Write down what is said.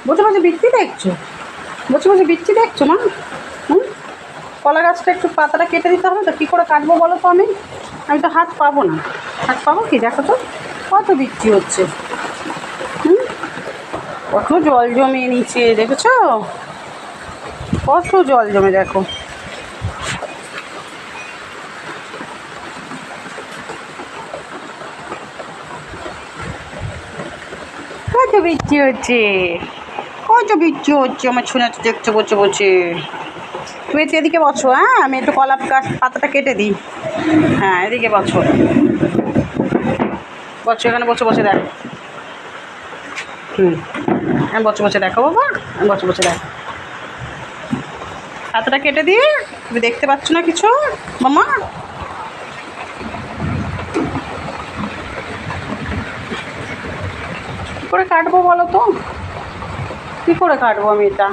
বসে বসে বিচ্ছি দেখছো? বসে বসে বিচ্ছি দেখছো মা? হুম, কলা গাছটা একটু পাতাটা কেটে দিতে হবে তো, কী করে কাটবো বলো তো? আমি তো হাত পাবো না। হাত পাবো কি? দেখো তো কত বিচ্ছি হচ্ছে। হুম, কত জল জমে নিচে, দেখেছো? কত জল জমে দেখো। কত বিচ্ছি হচ্ছে, কত বিচ্ছি হচ্ছে আমার শুনে দেখছো বসে বসে। তুমি একটু এদিকে বসো, হ্যাঁ আমি একটু কলা গাছ পাতাটা কেটে দিই। হ্যাঁ এদিকে বসো, বসো এখানে বসে বসে দেখো। আমি বসে বসে দেখো বাবা, আমি বসে বসে দেখো। পাতাটা কেটে দিয়ে তুমি দেখতে পাচ্ছ না কিছু মামা? কী করে কাটবো বলো তো? কী করে কাটবো আমি এটা?